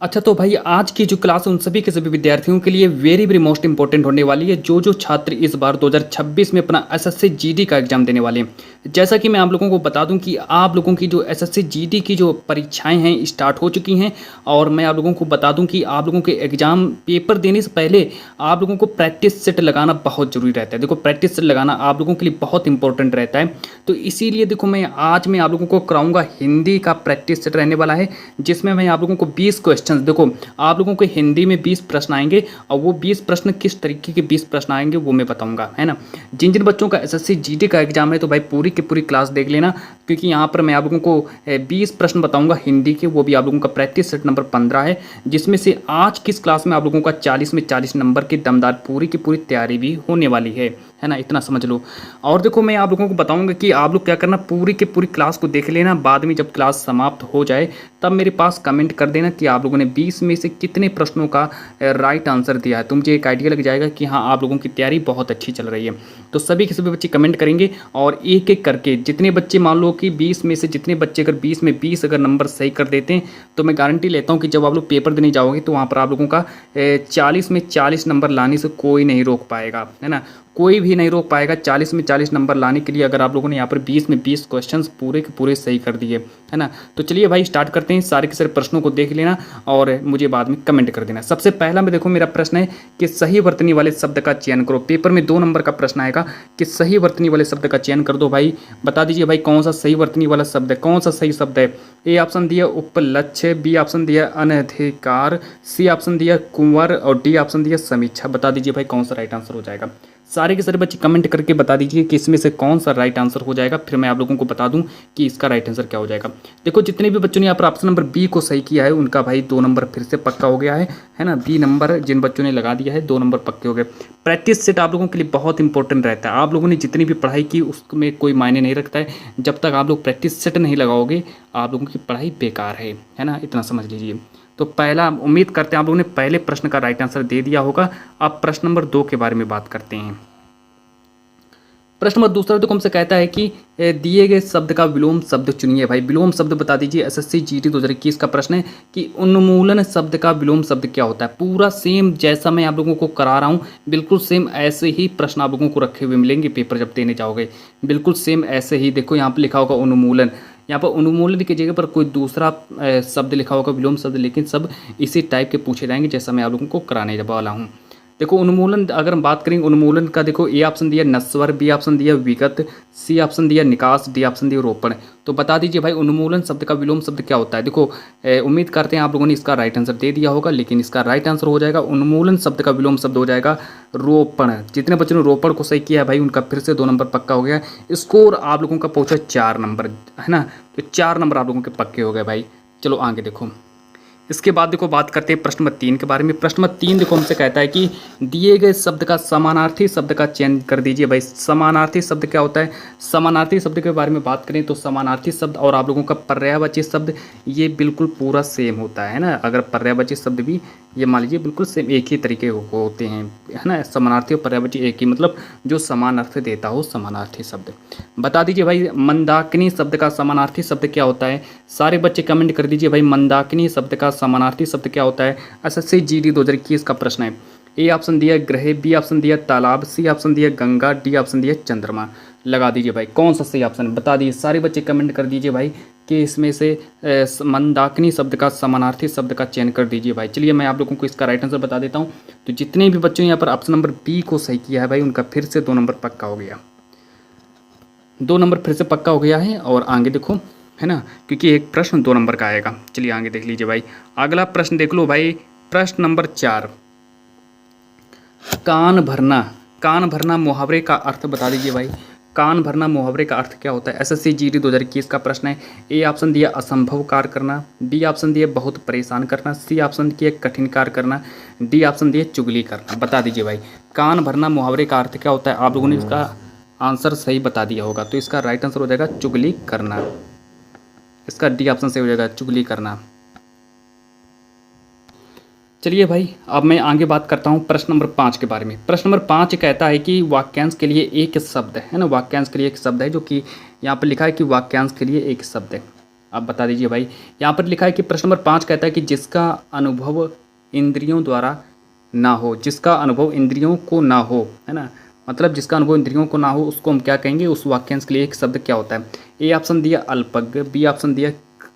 अच्छा तो भाई आज की जो क्लास है उन सभी के सभी विद्यार्थियों के लिए वेरी वेरी मोस्ट इंपॉर्टेंट होने वाली है। जो छात्र इस बार 2026 में अपना एसएससी जीडी का एग्जाम देने वाले हैं, जैसा कि मैं आप लोगों को बता दूं कि आप लोगों की जो एसएससी जीडी की जो परीक्षाएं हैं स्टार्ट हो चुकी हैं। और मैं आप लोगों को बता दूं कि आप लोगों के एग्जाम पेपर देने से पहले आप लोगों को प्रैक्टिस सेट लगाना बहुत जरूरी रहता है। देखो प्रैक्टिस सेट लगाना आप लोगों के लिए बहुत इंपॉर्टेंट रहता है। तो इसीलिए देखो मैं आज आप लोगों को कराऊंगा हिंदी का प्रैक्टिस सेट रहने वाला है, जिसमें मैं आप लोगों को 20 क्वेश्चन, देखो आप लोगों को हिंदी में 20 प्रश्न आएंगे और वो 20 प्रश्न किस तरीके के 20 प्रश्न आएंगे वो मैं बताऊंगा, है ना। जिन जिन बच्चों का एसएससी जीडी का एग्जाम है तो भाई पूरी की पूरी क्लास देख लेना, क्योंकि यहाँ पर मैं आप लोगों को 20 प्रश्न बताऊंगा हिंदी के, वो भी आप लोगों का प्रैक्टिस सेट नंबर 15 है, जिसमें से आज किस क्लास में आप लोगों का 40 में 40 नंबर की दमदार पूरी की पूरी तैयारी भी होने वाली है ना, इतना समझ लो। और देखो मैं आप लोगों को बताऊंगा कि आप लोग क्या करना, पूरी की पूरी क्लास को देख लेना, बाद में जब क्लास समाप्त हो जाए तब मेरे पास कमेंट कर देना कि आप लोगों ने 20 में से कितने प्रश्नों का राइट आंसर दिया है। तो मुझे एक आइडिया लग जाएगा कि हाँ आप लोगों की तैयारी बहुत अच्छी चल रही है। तो सभी के सभी बच्चे कमेंट करेंगे और एक एक करके जितने बच्चे, मान लो कि 20 में से जितने बच्चे अगर 20 में 20 अगर नंबर सही कर देते हैं तो मैं गारंटी लेता हूँ कि जब आप लोग पेपर देने जाओगे तो वहाँ पर आप लोगों का 40 में 40 नंबर लाने से कोई नहीं रोक पाएगा, है ना, कोई भी नहीं रोक पाएगा। 40 में 40 नंबर लाने के लिए अगर आप लोगों ने यहाँ पर 20 में 20 क्वेश्चंस पूरे के पूरे सही कर दिए, है ना। तो चलिए भाई स्टार्ट करते हैं, सारे के सारे प्रश्नों को देख लेना और मुझे बाद में कमेंट कर देना। सबसे पहला में देखो मेरा प्रश्न है कि सही वर्तनी वाले शब्द का चयन करो। पेपर में 2 नंबर का प्रश्न आएगा कि सही वर्तनी वाले शब्द का चयन कर दो। भाई बता दीजिए भाई कौन सा सही वर्तनी वाला शब्द है, कौन सा सही शब्द है। ए ऑप्शन दिया उपलक्ष्य, बी ऑप्शन दिया अनधिकार, सी ऑप्शन दिया कुंवर और डी ऑप्शन दिया समीक्षा। बता दीजिए भाई कौन सा राइट आंसर हो जाएगा। सारे के सारे बच्चे कमेंट करके बता दीजिए कि इसमें से कौन सा राइट आंसर हो जाएगा, फिर मैं आप लोगों को बता दूं कि इसका राइट आंसर क्या हो जाएगा। देखो जितने भी बच्चों ने यहाँ पर ऑप्शन नंबर बी को सही किया है उनका भाई 2 नंबर फिर से पक्का हो गया है ना। बी नंबर जिन बच्चों ने लगा दिया है 2 नंबर पक्के हो गए। प्रैक्टिस सेट आप लोगों के लिए बहुत इंपॉर्टेंट रहता है। आप लोगों ने जितनी भी पढ़ाई की उसमें कोई मायने नहीं रखता है, जब तक आप लोग प्रैक्टिस सेट नहीं लगाओगे आप लोगों की पढ़ाई बेकार है ना, इतना समझ लीजिए। तो पहला उम्मीद करते हैं आप लोगों ने पहले प्रश्न का राइट आंसर दे दिया होगा। अब प्रश्न नंबर 2 के बारे में बात करते हैं। प्रश्न नंबर दूसरा तो हमसे कहता है कि दिए गए शब्द का विलोम शब्द चुनिए। भाई विलोम शब्द बता दीजिए। एसएससी जीडी 2021 का प्रश्न है कि उन्मूलन शब्द का विलोम शब्द क्या होता है। पूरा सेम जैसा मैं आप लोगों को करा रहा हूँ बिल्कुल सेम ऐसे ही प्रश्न आप लोगों को रखे हुए मिलेंगे पेपर जब देने जाओगे, बिल्कुल सेम ऐसे ही। देखो यहाँ पर लिखा होगा उन्मूलन, यहाँ पर उन्मूलन की जगह पर कोई दूसरा शब्द लिखा होगा विलोम शब्द, लेकिन सब इसी टाइप के पूछे जाएंगे जैसा मैं आप लोगों को कराने वाला हूँ। देखो उन्मूलन अगर हम बात करेंगे उन्मूलन का, देखो ए ऑप्शन दिया नस्वर, बी ऑप्शन दिया विगत, सी ऑप्शन दिया निकास, डी ऑप्शन दिया रोपण। तो बता दीजिए भाई उन्मूलन शब्द का विलोम शब्द क्या होता है। देखो उम्मीद करते हैं आप लोगों ने इसका राइट आंसर दे दिया होगा, लेकिन इसका राइट आंसर हो जाएगा उन्मूलन शब्द का विलोम शब्द हो जाएगा रोपण। जितने बच्चों ने रोपण को सही किया है भाई उनका फिर से 2 नंबर पक्का हो गया। स्कोर आप लोगों का पहुंचा 4 नंबर, है ना, तो 4 नंबर आप लोगों के पक्के हो गए भाई। चलो आगे देखो। इसके बाद देखो बात करते हैं प्रश्न नंबर 3 के बारे में। प्रश्न नंबर 3 देखो हमसे कहता है कि दिए गए शब्द का समानार्थी शब्द का चयन कर दीजिए। भाई समानार्थी शब्द क्या होता है। समानार्थी शब्द के बारे में बात करें तो समानार्थी शब्द और आप लोगों का पर्यायवाची शब्द ये बिल्कुल पूरा सेम होता है ना। अगर पर्यायवाची शब्द भी ये मान लीजिए बिल्कुल सेम एक ही तरीके होते हैं, है ना। समानार्थी और पर्यायवाची एक ही, मतलब जो समान अर्थ देता हो समानार्थी शब्द। बता दीजिए भाई मंदाकिनी शब्द का समानार्थी शब्द क्या होता है। सारे बच्चे कमेंट कर दीजिए भाई मंदाकिनी शब्द का समानार्थी शब्द क्या होता है। एसएससी जीडी 2021 का प्रश्न है। ए ऑप्शन दिया ग्रह, बी ऑप्शन दिया तालाब, सी ऑप्शन दिया गंगा, डी ऑप्शन दिया चंद्रमा। लगा दीजिए भाई कौन सा सही ऑप्शन है बता दीजिए। सारे बच्चे कमेंट कर दीजिए भाई कि इसमें से मंदाकिनी शब्द का समानार्थी शब्द का चयन कर दीजिए भाई। चलिए मैं आप लोगों को इसका राइट आंसर बता देता हूँ। तो जितने भी बच्चों ने यहाँ पर ऑप्शन नंबर बी को सही किया है भाई उनका फिर से 2 नंबर पक्का हो गया, 2 नंबर फिर से पक्का हो गया है। और आगे देखो, है ना, क्योंकि एक प्रश्न 2 नंबर का आएगा। चलिए आगे देख लीजिए भाई। अगला प्रश्न देख लो भाई, प्रश्न नंबर 4, कान भरना। कान भरना मुहावरे का अर्थ बता दीजिए भाई। कान भरना मुहावरे का अर्थ क्या होता है। एसएससी जीडी 2021 का प्रश्न है। ए ऑप्शन दिया असंभव कार्य करना, बी ऑप्शन दिया बहुत परेशान करना, सी ऑप्शन दिया कठिन कार्य करना, डी ऑप्शन दिया चुगली करना। बता दीजिए भाई कान भरना मुहावरे का अर्थ क्या होता है। आप लोगों ने इसका आंसर सही बता दिया होगा, तो इसका राइट आंसर हो जाएगा चुगली करना। इसका डी ऑप्शन से हो जाएगा चुगली करना। चलिए भाई अब मैं आगे बात करता हूँ प्रश्न नंबर 5 के बारे में। प्रश्न नंबर 5 कहता है कि वाक्यांश के लिए एक शब्द है ना। वाक्यांश के लिए एक शब्द है, जो कि यहाँ पर लिखा है कि वाक्यांश के लिए एक शब्द है। आप बता दीजिए भाई। यहाँ पर लिखा है कि प्रश्न नंबर 5 कहता है कि जिसका अनुभव इंद्रियों द्वारा ना हो, जिसका अनुभव इंद्रियों को ना हो, है ना, मतलब जिसका अनुभव इंद्रियों को ना हो उसको हम क्या कहेंगे, उस वाक्यांश के लिए एक शब्द क्या होता है। ए ऑप्शन दिया अल्पज्ञ, बी ऑप्शन दिया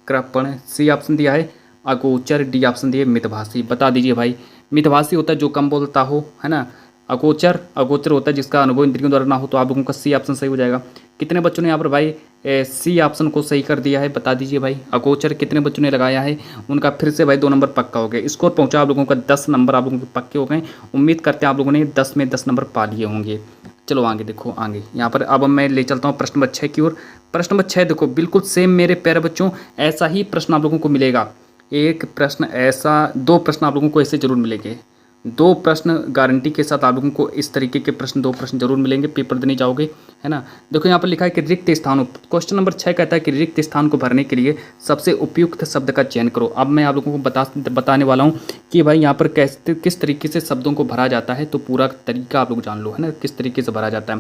कृपण, सी ऑप्शन दिया है अगोचर, डी ऑप्शन दिया मितभाषी। बता दीजिए भाई। मितभाषी होता है जो कम बोलता हो, है ना। अगोचर, अगोचर होता है जिसका अनुभव इंद्रियों द्वारा ना हो, तो आप लोगों का सी ऑप्शन सही हो जाएगा। कितने बच्चों ने यहाँ पर भाई सी ऑप्शन को सही कर दिया है, बता दीजिए भाई। अगोचर कितने बच्चों ने लगाया है, उनका फिर से भाई 2 नंबर पक्का हो गया। स्कोर पहुंचा आप लोगों का 10 नंबर आप लोगों के पक्के हो गए। उम्मीद करते हैं आप लोगों ने 10 में 10 नंबर पा लिए होंगे। चलो आगे देखो, आगे यहाँ पर अब मैं ले चलता हूँ प्रश्न नंबर 6 की ओर। प्रश्न नंबर 6 देखो, बिल्कुल सेम मेरे प्यारे बच्चों, ऐसा ही प्रश्न आप लोगों को मिलेगा। एक प्रश्न ऐसा, 2 प्रश्न आप लोगों को ऐसे जरूर मिलेंगे। 2 प्रश्न गारंटी के साथ आप लोगों को इस तरीके के प्रश्न 2 प्रश्न जरूर मिलेंगे, पेपर देने जाओगे, है ना। देखो यहाँ पर लिखा है कि रिक्त स्थानों, क्वेश्चन नंबर 6 कहता है कि रिक्त स्थान को भरने के लिए सबसे उपयुक्त शब्द का चयन करो। अब मैं आप लोगों को बताने वाला हूँ कि भाई यहाँ पर किस तरीके से शब्दों को भरा जाता है, तो पूरा तरीका आप लोग जान लो, है ना, किस तरीके से भरा जाता है।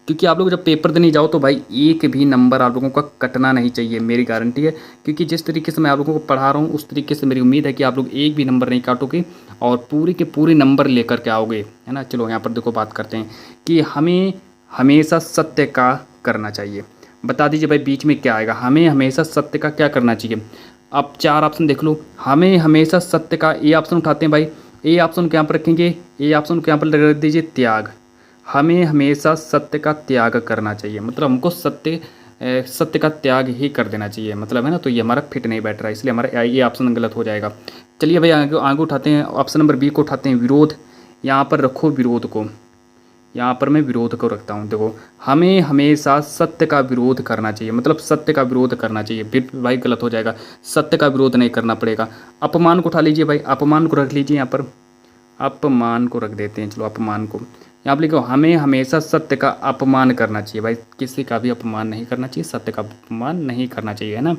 क्योंकि आप लोग जब पेपर देने जाओ तो भाई एक भी नंबर आप लोगों का कटना नहीं चाहिए, मेरी गारंटी है। क्योंकि जिस तरीके से मैं आप लोगों को पढ़ा रहा हूँ उस तरीके से मेरी उम्मीद है कि आप लोग एक भी नंबर नहीं काटोगे और पूरी के पूरे नंबर लेकर के आओगे, है ना। चलो यहाँ पर देखो बात करते हैं कि हमें हमेशा सत्य का करना चाहिए। बता दीजिए भाई बीच में क्या आएगा, हमें हमेशा सत्य का क्या करना चाहिए। अब 4 ऑप्शन देख लो, हमें हमेशा सत्य का ए ऑप्शन उठाते हैं भाई। ए ऑप्शन को यहाँ पर रखेंगे, ए ऑप्शन को यहाँ पर रख दीजिए त्याग। हमें हमेशा सत्य का त्याग करना चाहिए, मतलब हमको सत्य का त्याग ही कर देना चाहिए, मतलब, है ना। तो ये हमारा फिट नहीं बैठ रहा है, इसलिए हमारा ये ऑप्शन गलत हो जाएगा। चलिए भाई आगे आगे उठाते हैं, ऑप्शन नंबर बी को उठाते हैं, विरोध। यहाँ पर रखो विरोध को, यहाँ पर मैं विरोध को रखता हूँ। देखो, हमें हमेशा सत्य का विरोध करना चाहिए, मतलब सत्य का विरोध करना चाहिए, फिर भाई गलत हो जाएगा, सत्य का विरोध नहीं करना पड़ेगा। अपमान को उठा लीजिए भाई, अपमान को रख लीजिए यहाँ पर, अपमान को रख देते हैं, चलो अपमान को यहाँ पर लिखो, हमें हमेशा सत्य का अपमान करना चाहिए भाई, किसी का भी अपमान नहीं करना चाहिए, सत्य का अपमान नहीं करना चाहिए, है ना।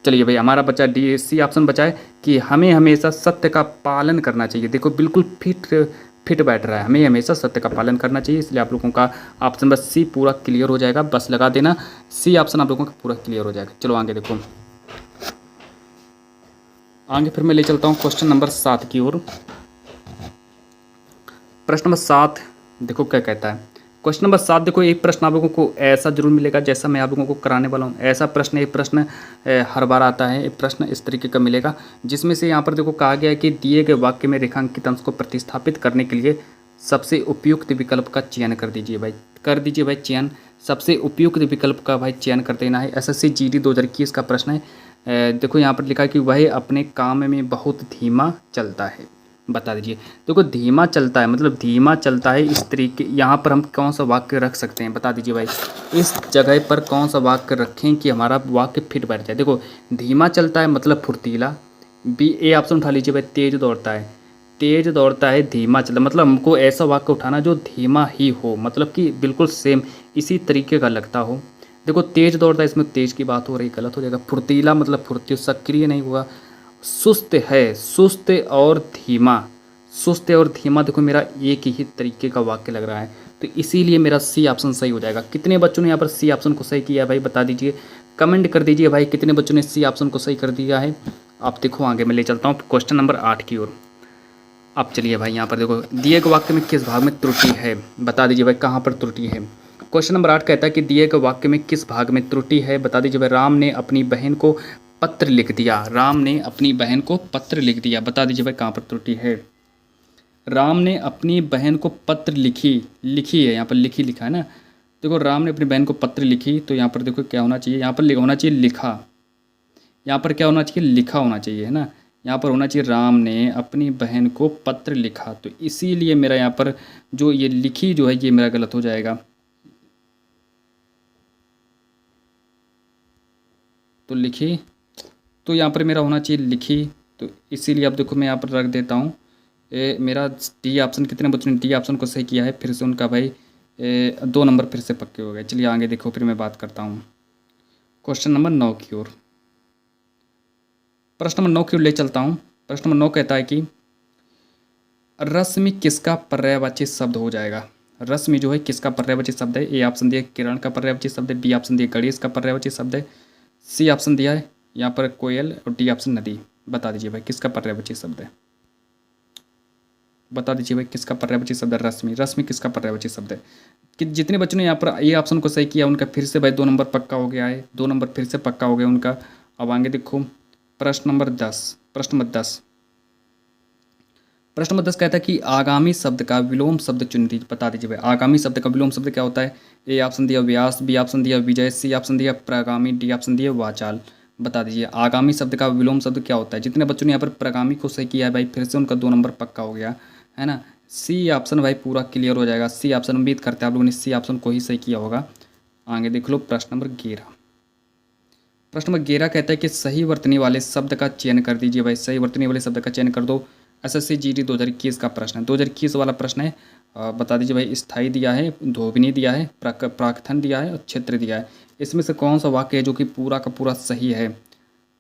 चलिए भाई हमारा बचा डी सी ऑप्शन बचा है कि हमें हमेशा सत्य का पालन करना चाहिए। देखो बिल्कुल फिट बैठ रहा है, हमें हमेशा सत्य का पालन करना चाहिए, इसलिए आप लोगों का ऑप्शन बस सी पूरा क्लियर हो जाएगा, बस लगा देना सी ऑप्शन आप लोगों का पूरा क्लियर हो जाएगा। चलो आगे देखो, आगे फिर मैं ले चलता हूँ क्वेश्चन नंबर 7 की ओर। प्रश्न नंबर 7 देखो क्या कहता है। क्वेश्चन नंबर 7 देखो, एक प्रश्न आप लोगों को ऐसा जरूर मिलेगा जैसा मैं आप लोगों को कराने वाला हूँ, ऐसा प्रश्न, एक प्रश्न हर बार आता है, एक प्रश्न इस तरीके का मिलेगा, जिसमें से यहाँ पर देखो कहा गया है कि दिए गए वाक्य में रेखांकित अंश को प्रतिस्थापित करने के लिए सबसे उपयुक्त विकल्प का चयन कर दीजिए भाई, कर दीजिए भाई चयन, सबसे उपयुक्त विकल्प का भाई चयन कर देना है। SSC GD 2021 का प्रश्न है। देखो यहाँ पर लिखा है कि वह अपने काम में बहुत धीमा चलता है, बता दीजिए। देखो धीमा चलता है मतलब धीमा चलता है, इस तरीके यहाँ पर हम कौन सा वाक्य रख सकते हैं, बता दीजिए भाई। इस जगह पर कौन सा वाक्य रखें कि हमारा वाक्य फिट बैठ जाए। देखो धीमा चलता है मतलब फुर्तीला, बी ए ऑप्शन उठा लीजिए भाई, तेज दौड़ता है, तेज दौड़ता है, धीमा चलता, मतलब हमको ऐसा वाक्य उठाना जो धीमा ही हो, मतलब कि बिल्कुल सेम इसी तरीके का लगता हो। देखो तेज दौड़ता है, इसमें तेज की बात हो रही, गलत हो जाएगा। फुर्तीला मतलब फुर्ती, सक्रिय नहीं हुआ। सुस्त है, सुस्त और धीमा, सुस्त और धीमा, देखो मेरा एक ही तरीके का वाक्य लग रहा है, तो इसीलिए मेरा सी ऑप्शन सही हो जाएगा। कितने बच्चों ने यहाँ पर सी ऑप्शन को सही किया है भाई, बता दीजिए, कमेंट कर दीजिए भाई, कितने बच्चों ने सी ऑप्शन को सही कर दिया है। आप देखो आगे मैं ले चलता हूँ क्वेश्चन नंबर 8 की ओर। अब चलिए भाई यहाँ पर देखो, दिए गए वाक्य में किस भाग में त्रुटि है, बता दीजिए भाई कहाँ पर त्रुटि है। क्वेश्चन नंबर 8 कहता है कि दिए गए वाक्य में किस भाग में त्रुटि है, बता दीजिए भाई। राम ने अपनी बहन को पत्र लिख दिया, राम ने अपनी बहन को पत्र लिख दिया, बता दीजिए भाई कहाँ पर त्रुटि है। राम ने अपनी बहन को पत्र लिखी है, यहाँ पर लिखी लिखा है ना। देखो राम ने अपनी बहन को पत्र लिखी, तो यहाँ पर देखो क्या होना चाहिए, यहाँ पर होना चाहिए लिखा, यहाँ पर क्या होना चाहिए, लिखा होना चाहिए, है ना। यहाँ पर होना चाहिए राम ने अपनी बहन को पत्र लिखा, तो इसीलिए मेरा यहाँ पर जो ये लिखी जो है ये मेरा गलत हो जाएगा। तो लिखी, तो यहाँ पर मेरा होना चाहिए लिखी, तो इसीलिए अब देखो मैं यहाँ पर रख देता हूँ मेरा डी ऑप्शन। कितने बच्चों ने डी ऑप्शन को सही किया है, फिर से उनका भाई 2 नंबर फिर से पक्के हो गए। चलिए आगे देखो, फिर मैं बात करता हूँ क्वेश्चन नंबर 9 की ओर। प्रश्न नंबर 9 की ओर ले चलता हूँ। प्रश्न नंबर 9 कहता है कि रश्मि किसका पर्यायवाची शब्द हो जाएगा। रश्मि जो है किसका पर्यायवाची शब्द है। ए ऑप्शन दिया किरण का पर्यायवाची शब्द है, बी ऑप्शन दिया गणेश का पर्यायवाची शब्द है, सी ऑप्शन दिया है यहाँ पर कोयल और डी ऑप्शन नदी। बता दीजिए भाई किसका पर्यायवाची शब्द है, बता दीजिए भाई किसका पर्यायवाची शब्द है। रश्मि, रश्मि किसका पर्यायवाची शब्द है। कि जितने बच्चों ने यहाँ पर ये ऑप्शन को सही किया उनका फिर से भाई 2 नंबर पक्का हो गया है, 2 नंबर फिर से पक्का हो गया उनका। अब आगे देखो प्रश्न नंबर 10, प्रश्न नंबर 10, प्रश्न नंबर 10 कहता है कि आगामी शब्द का विलोम शब्द चुन दीजिए। बता दीजिए भाई आगामी शब्द का विलोम शब्द क्या होता है। ए ऑप्शन दिया व्यास, बी ऑप्शन दिया विजय, सी ऑप्शन दिया प्रगामी, डी ऑप्शन दिया वाचाल। बता दीजिए आगामी शब्द का विलोम शब्द क्या होता है। जितने बच्चों ने यहाँ पर प्रगामी को सही किया है भाई फिर से उनका 2 नंबर पक्का हो गया है ना। सी ऑप्शन भाई पूरा क्लियर हो जाएगा। सी ऑप्शन उम्मीद करते हैं आप लोगों ने सी ऑप्शन को ही सही किया होगा। आगे देख लो प्रश्न नंबर 11, प्रश्न नंबर 11 कहता है कि सही वर्तनी वाले शब्द का चयन कर दीजिए भाई। सही वर्तनी वाले शब्द का चयन कर दो। एसएससी जीडी 2021 का प्रश्न है, 2021 वाला प्रश्न है। बता दीजिए भाई स्थाई दिया है, धोबिनी दिया है, प्राकथन दिया है और क्षेत्र दिया है। इसमें से कौन सा वाक्य है जो कि पूरा का पूरा सही है।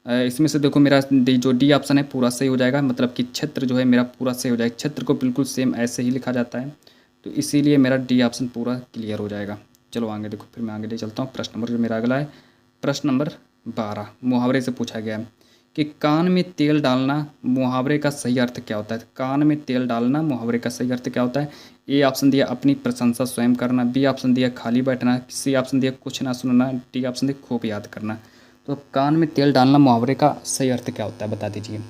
इसमें से देखो मेरा जो डी ऑप्शन है पूरा सही हो जाएगा, मतलब कि क्षेत्र जो है मेरा पूरा सही हो जाएगा। क्षेत्र को बिल्कुल सेम ऐसे ही लिखा जाता है, तो इसीलिए मेरा डी ऑप्शन पूरा क्लियर हो जाएगा। चलो आगे देखो, फिर मैं आगे ले चलता हूँ। प्रश्न नंबर जो मेरा अगला है प्रश्न नंबर 12, मुहावरे से पूछा गया है कि कान में तेल डालना मुहावरे का सही अर्थ क्या होता है। कान में तेल डालना मुहावरे का सही अर्थ क्या होता है। ए ऑप्शन दिया अपनी प्रशंसा स्वयं करना, बी ऑप्शन दिया खाली बैठना, सी ऑप्शन दिया कुछ ना सुनना, डी ऑप्शन दिया खूब याद करना। तो कान में तेल डालना मुहावरे का सही अर्थ क्या होता है बता दीजिए,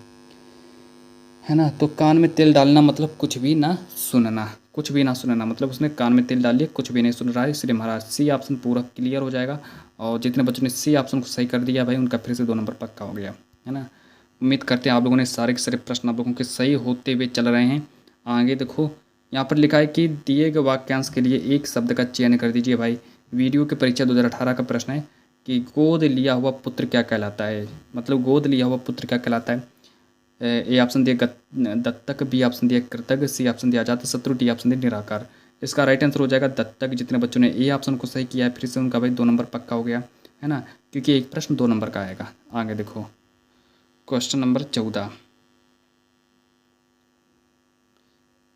है ना। तो कान में तेल डालना मतलब कुछ भी ना सुनना, कुछ भी ना सुनना मतलब उसने कान में तेल डाल लिया, कुछ भी नहीं सुन रहा है, इसलिए महाराज सी ऑप्शन पूरा क्लियर हो जाएगा। और जितने बच्चों ने सी ऑप्शन को सही कर दिया भाई उनका फिर से 2 नंबर पक्का हो गया, है ना। उम्मीद करते हैं आप लोगों ने सारे के सारे प्रश्न आप लोगों के सही होते हुए चल रहे हैं। आगे देखो यहाँ पर लिखा है कि दिए गए वाक्यांश के लिए एक शब्द का चयन कर दीजिए भाई। वीडियो की परीक्षा 2018 का प्रश्न है कि गोद लिया हुआ पुत्र क्या कहलाता है, मतलब गोद लिया हुआ पुत्र क्या कहलाता है। ए ऑप्शन दिया दत्तक, बी ऑप्शन दिया कृतज्ञ, सी ऑप्शन दिया अजातशत्रु, डी ऑप्शन दिया निराकार। इसका राइट आंसर हो जाएगा दत्तक। जितने बच्चों ने ए ऑप्शन को सही किया है फिर से उनका भाई 2 नंबर पक्का हो गया, है ना, क्योंकि एक प्रश्न 2 नंबर का आएगा। आगे देखो क्वेश्चन नंबर 14,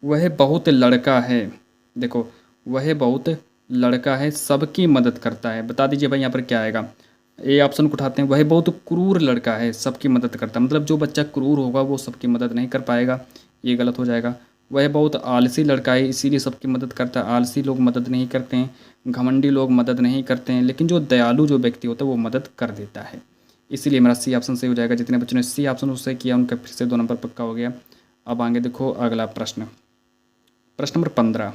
वह बहुत लड़का है। देखो वह बहुत लड़का है सबकी मदद करता है। बता दीजिए भाई यहाँ पर क्या आएगा। ए ऑप्शन को उठाते हैं, वह बहुत क्रूर लड़का है सबकी मदद करता है, मतलब जो बच्चा क्रूर होगा वो सबकी मदद नहीं कर पाएगा, ये गलत हो जाएगा। वह बहुत आलसी लड़का है इसीलिए सबकी मदद करता है, आलसी लोग मदद नहीं करते हैं, घमंडी लोग मदद नहीं करते हैं, लेकिन जो दयालु जो व्यक्ति होता है वो मदद कर देता है, इसीलिए मेरा सी ऑप्शन सही हो जाएगा। जितने बच्चों ने सी ऑप्शन उससे किया उनका फिर से 2 नंबर पक्का हो गया। अब आगे देखो अगला प्रश्न, प्रश्न नंबर 15,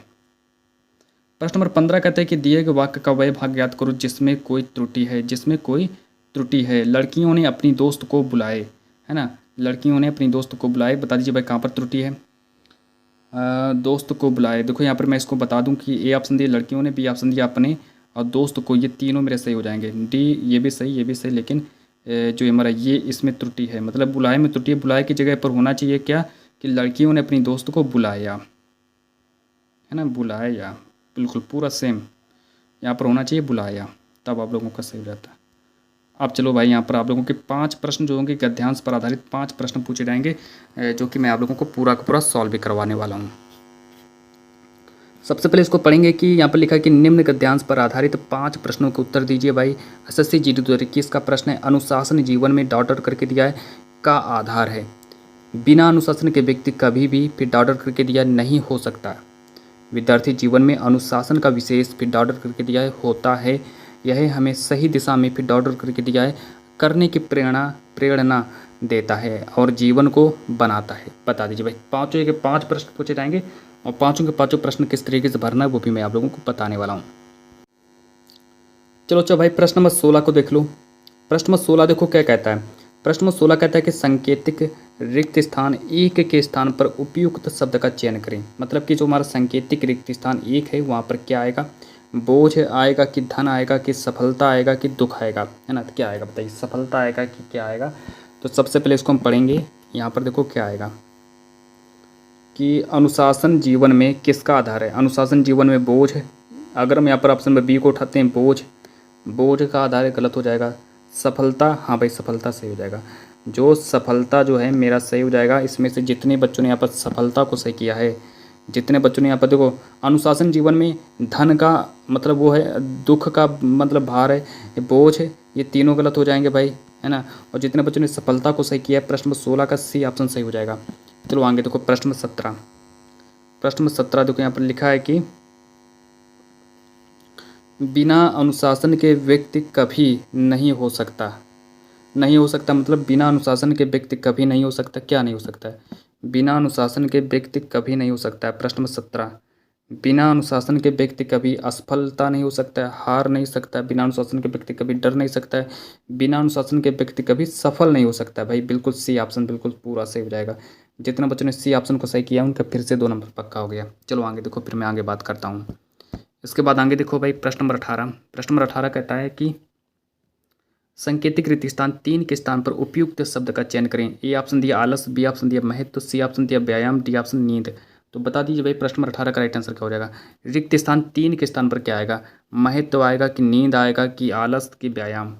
प्रश्न नंबर 15 कहते हैं कि दिए गए वाक्य का वह भाग ज्ञात करो जिसमें कोई त्रुटि है। जिसमें कोई त्रुटि है। लड़कियों ने अपनी दोस्त को बुलाए, है ना, लड़कियों ने अपनी दोस्त को बुलाए। बता दीजिए भाई कहाँ पर त्रुटि है। दोस्त को बुलाए, देखो यहाँ पर मैं इसको बता दूं कि ए ऑप्शन दिया लड़कियों ने, बी ऑप्शन दिया अपने, और दोस्त को, ये तीनों मेरे सही हो जाएंगे। डी ये भी सही, ये भी सही, लेकिन जो हमारा ये इसमें त्रुटि है, मतलब बुलाए में त्रुटि है। बुलाए की जगह पर होना चाहिए क्या कि लड़कियों ने अपनी दोस्त को बुलाया, है ना, बुलाया, बिल्कुल पूरा सेम यहाँ पर होना चाहिए बुलाया, तब आप लोगों का सही हो जाता है। अब चलो भाई यहाँ पर आप लोगों के 5 प्रश्न जो होंगे गद्यांश पर आधारित 5 प्रश्न पूछे जाएंगे, जो कि मैं आप लोगों को पूरा का पूरा सॉल्व भी करवाने वाला हूँ। सबसे पहले इसको पढ़ेंगे कि यहाँ पर लिखा है कि निम्न गद्यांश पर आधारित 5 प्रश्नों के उत्तर दीजिए भाई। एसएससी जीडी 2021 का प्रश्न है, अनुशासन जीवन में डॉट डॉट करके दिया है का आधार है। बिना अनुशासन के व्यक्ति कभी भी फिर डॉट डॉट करके दिया नहीं हो सकता। विद्यार्थी जीवन में अनुशासन का विशेष फिर डॉट डॉट करके दिया है होता है। यह हमें सही दिशा में फिर डॉट डॉट करके दिया है करने की प्रेरणा देता है और जीवन को बनाता है। बता दीजिए भाई 5 के 5 प्रश्न पूछे जाएंगे और 5 के 5 प्रश्न किस तरीके से भरना है वो भी मैं आप लोगों को बताने वाला हूँ। चलो भाई प्रश्न नंबर 16 को देख लो। प्रश्न नंबर 16 देखो क्या कहता है। प्रश्न नंबर 16 कहता है कि सांकेतिक रिक्त स्थान 1 के स्थान पर उपयुक्त शब्द का चयन करें। मतलब कि जो हमारा सांकेतिक रिक्त स्थान 1 है वहाँ पर क्या आएगा, बोझ आएगा कि धन आएगा कि सफलता आएगा कि दुख आएगा, है ना। तो क्या आएगा बताइए, सफलता आएगा कि क्या आएगा। तो सबसे पहले इसको हम पढ़ेंगे। यहाँ पर देखो क्या आएगा कि अनुशासन जीवन में किसका आधार है। अनुशासन जीवन में बोझ है। अगर हम यहाँ पर ऑप्शन नंबर बी को उठाते हैं, बोझ का आधार है, गलत हो जाएगा। सफलता, हाँ भाई सफलता सही हो जाएगा। जो सफलता जो है मेरा सही हो जाएगा। इसमें से जितने बच्चों ने यहाँ पर सफलता को सही किया है, जितने बच्चों ने यहाँ पर देखो अनुशासन जीवन में धन का मतलब वो है, दुख का मतलब भार है, बोझ है, ये तीनों गलत हो जाएंगे भाई, है ना। और जितने बच्चों ने सफलता को सही किया है, प्रश्न नंबर 16 का सी ऑप्शन सही हो जाएगा। चलो आगे देखो प्रश्न नंबर 17। प्रश्न नंबर 17 देखो यहाँ पर लिखा है कि बिना अनुशासन के व्यक्ति कभी नहीं हो सकता। नहीं हो सकता मतलब बिना अनुशासन के व्यक्ति कभी नहीं हो सकता। क्या नहीं हो सकता है? बिना अनुशासन के व्यक्ति कभी नहीं हो सकता है। प्रश्न नंबर 17। बिना अनुशासन के व्यक्ति कभी असफलता नहीं हो सकता है, हार नहीं सकता है। बिना अनुशासन के व्यक्ति कभी डर नहीं सकता है। बिना अनुशासन के व्यक्ति कभी सफल नहीं हो सकता है। भाई बिल्कुल सी ऑप्शन बिल्कुल पूरा सही हो जाएगा। जितने बच्चों ने सी ऑप्शन को सही किया उनका फिर से 2 नंबर पक्का हो गया। चलो आगे देखो, फिर मैं आगे बात करता हूँ। इसके बाद आगे देखो भाई प्रश्न नंबर 18। प्रश्न नंबर 18 कहता है कि संकेतिक रिक्त स्थान 3 के स्थान पर उपयुक्त शब्द का चयन करें। ए ऑप्शन दिया आलस, बी ऑप्शन दिया महत्व, सी ऑप्शन दिया व्यायाम, डी ऑप्शन नींद। तो बता दीजिए भाई प्रश्न नंबर 18 का राइट आंसर क्या हो जाएगा? रिक्त स्थान 3 के स्थान पर क्या आएगा? महत्व आएगा कि नींद आएगा कि आलस कि व्यायाम?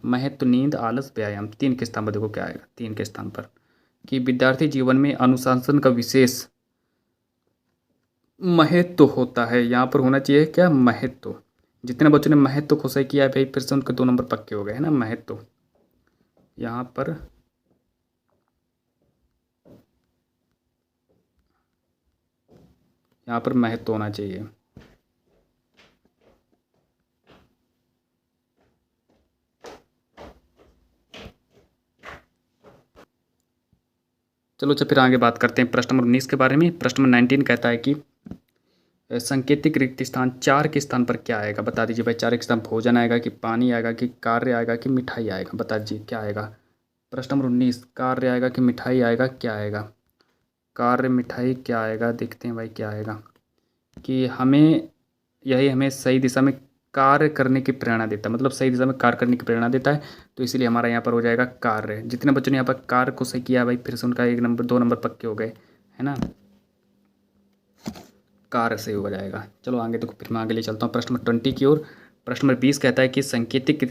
महत्व, नींद, आलस, व्यायाम, 3 के स्थान पर देखो क्या आएगा। 3 के स्थान पर कि विद्यार्थी जीवन में अनुशासन का विशेष महत्व होता है। यहाँ पर होना चाहिए क्या? महत्व। जितने बच्चों ने महत्व को सही किया है भाई फिर से उनके 2 नंबर पक्के हो गए है ना। महत्व यहाँ पर महत्व होना चाहिए। चलो अच्छा फिर आगे बात करते हैं प्रश्न नंबर 19 के बारे में। प्रश्न नंबर 19 कहता है कि संकेतिक रिक्त स्थान 4 के स्थान पर क्या आएगा? बता दीजिए भाई। 4 के स्थान भोजन आएगा कि पानी आएगा कि कार्य आएगा कि मिठाई आएगा? बता दीजिए क्या आएगा। प्रश्न नंबर 19 कार्य आएगा कि मिठाई आएगा? क्या आएगा? कार्य, मिठाई, क्या आएगा? देखते हैं भाई क्या आएगा कि हमें सही दिशा में कार्य करने की प्रेरणा देता है। मतलब सही दिशा में कार्य करने की प्रेरणा देता है। तो इसीलिए हमारा यहाँ पर हो जाएगा कार्य। जितने बच्चों ने यहाँ पर कार्य को सही किया भाई फिर से उनका 1 नंबर 2 नंबर पक्के हो गए है ना। कार्य सही हो जाएगा। चलो आगे देखो, फिर मैं आगे ले चलता हूँ प्रश्न नंबर 20 की ओर। प्रश्न नंबर 20 कहता है कि संकेतिक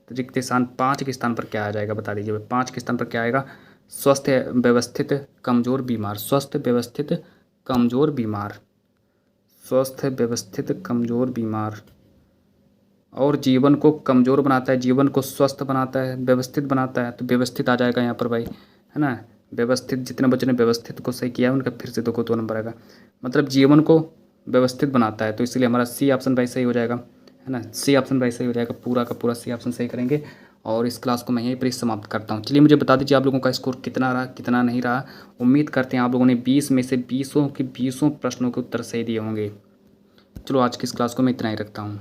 रिक्त स्थान 5 के स्थान पर क्या आ जाएगा? बता दीजिए भाई 5 के स्थान पर क्या आएगा? स्वस्थ, व्यवस्थित, कमजोर, बीमार। स्वस्थ, व्यवस्थित, कमजोर, बीमार। स्वस्थ, व्यवस्थित, कमजोर, बीमार। और जीवन को कमज़ोर बनाता है, जीवन को स्वस्थ बनाता है, व्यवस्थित बनाता है। तो व्यवस्थित आ जाएगा यहाँ पर भाई है ना। व्यवस्थित, जितने बच्चों ने व्यवस्थित को सही किया है उनका फिर से 2 नंबर आएगा। मतलब जीवन को व्यवस्थित बनाता है। तो इसलिए हमारा सी ऑप्शन भाई सही हो जाएगा है ना। सी ऑप्शन भाई सही हो जाएगा। पूरा का पूरा सी ऑप्शन सही करेंगे। और इस क्लास को मैं यहीं पर ही समाप्त करता हूँ। चलिए मुझे बता दीजिए आप लोगों का स्कोर कितना रहा, कितना नहीं रहा। उम्मीद करते हैं आप लोगों ने 20 में से 20 के 20 प्रश्नों के उत्तर सही दिए होंगे। चलो आज की इस क्लास को मैं इतना ही रखता हूँ।